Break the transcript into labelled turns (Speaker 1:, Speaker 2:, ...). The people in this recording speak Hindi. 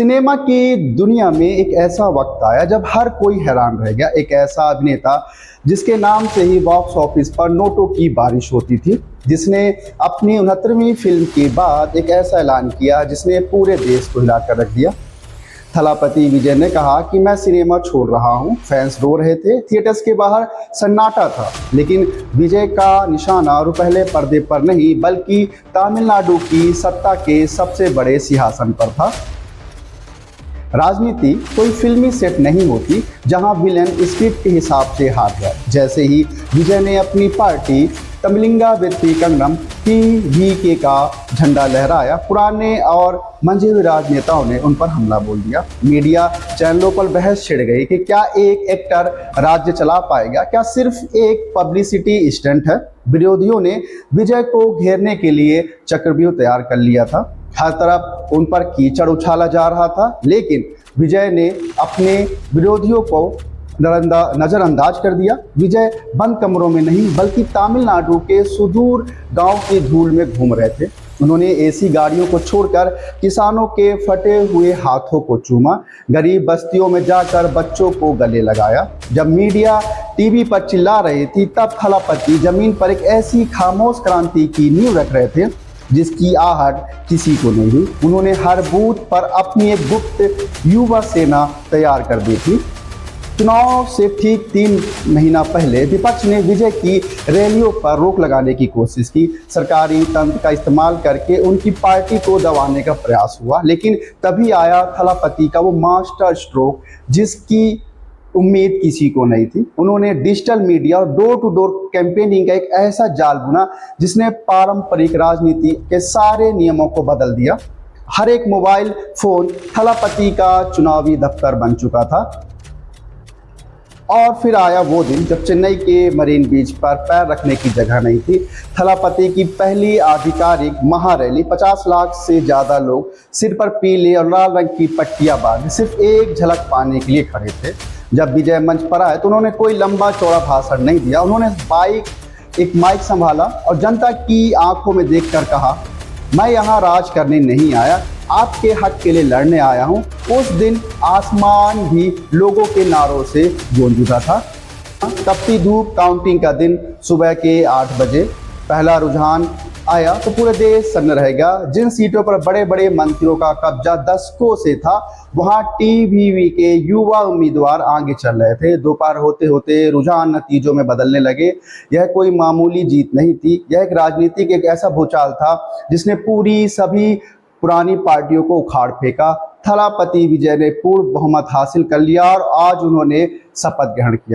Speaker 1: सिनेमा की दुनिया में एक ऐसा वक्त आया जब हर कोई हैरान रह गया। एक ऐसा अभिनेता जिसके नाम से ही बॉक्स ऑफिस पर नोटों की बारिश होती थी, जिसने अपनी 69वीं फिल्म के बाद एक ऐसा ऐलान किया जिसने पूरे देश को हिलाकर रख दिया। थलापति विजय ने कहा कि मैं सिनेमा छोड़ रहा हूं। फैंस रो रहे थे, थिएटर्स के बाहर सन्नाटा था, लेकिन विजय का निशाना रुपहले पर्दे पर नहीं बल्कि तमिलनाडु की सत्ता के सबसे बड़े सिंहासन पर था। राजनीति कोई फिल्मी सेट नहीं होती जहां विलेन स्क्रिप्ट के हिसाब से हार जाए। जैसे ही विजय ने अपनी पार्टी तमिलिंगा व्यक्ति कंगनम TVK का झंडा लहराया, पुराने और मंझे हुए राजनेताओं ने उन पर हमला बोल दिया। मीडिया चैनलों पर बहस छिड़ गई कि क्या एक एक्टर राज्य चला पाएगा, क्या सिर्फ एक पब्लिसिटी स्टंट है। विरोधियों ने विजय को घेरने के लिए चक्रव्यूह तैयार कर लिया था। हर तरफ उन पर कीचड़ उछाला जा रहा था, लेकिन विजय ने अपने विरोधियों को नजरअंदाज कर दिया। विजय बंद कमरों में नहीं बल्कि तमिलनाडु के सुदूर गांव की धूल में घूम रहे थे। उन्होंने एसी गाड़ियों को छोड़कर किसानों के फटे हुए हाथों को चूमा, गरीब बस्तियों में जाकर बच्चों को गले लगाया। जब मीडिया टीवी पर चिल्ला रही थी, तब थलापति जमीन पर एक ऐसी खामोश क्रांति की नींव रख रहे थे जिसकी आहट किसी को नहीं हुई। उन्होंने हर बूथ पर अपनी एक गुप्त युवा सेना तैयार कर दी थी। चुनाव से ठीक 3 महीना पहले विपक्ष ने विजय की रैलियों पर रोक लगाने की कोशिश की। सरकारी तंत्र का इस्तेमाल करके उनकी पार्टी को दबाने का प्रयास हुआ, लेकिन तभी आया थलापति का वो मास्टर स्ट्रोक जिसकी उम्मीद किसी को नहीं थी। उन्होंने डिजिटल मीडिया और डोर टू डोर कैंपेनिंग का एक ऐसा जाल बुना जिसने पारंपरिक राजनीति के सारे नियमों को बदल दिया। हर एक मोबाइल फोन थलापति का चुनावी दफ्तर बन चुका था। और फिर आया वो दिन जब चेन्नई के मरीन बीच पर पैर रखने की जगह नहीं थी। थलापति की पहली आधिकारिक महारैली, 50 लाख से ज्यादा लोग सिर पर पीले और लाल रंग की पट्टियां बांधे सिर्फ एक झलक पाने के लिए खड़े थे। जब विजय मंच पर आए तो उन्होंने कोई लंबा चौड़ा भाषण नहीं दिया। उन्होंने एक माइक संभाला और जनता की आंखों में देखकर कहा, मैं यहाँ राज करने नहीं आया, आपके हक के लिए लड़ने आया हूँ। उस दिन आसमान भी लोगों के नारों से गूंज उठा था। तपती धूप, काउंटिंग का दिन, सुबह के 8 बजे पहला रुझान आया तो पूरे देश सन्न रहेगा। जिन सीटों पर बड़े बड़े मंत्रियों का कब्जा दशकों से था, वहां TVV के युवा उम्मीदवार आगे चल रहे थे। दोपहर होते होते रुझान नतीजों में बदलने लगे। यह कोई मामूली जीत नहीं थी, यह एक राजनीतिक एक ऐसा भूचाल था जिसने पूरी सभी पुरानी पार्टियों को उखाड़ फेंका। थलापति विजय ने पूर्ण बहुमत हासिल कर लिया और आज उन्होंने शपथ ग्रहण किया।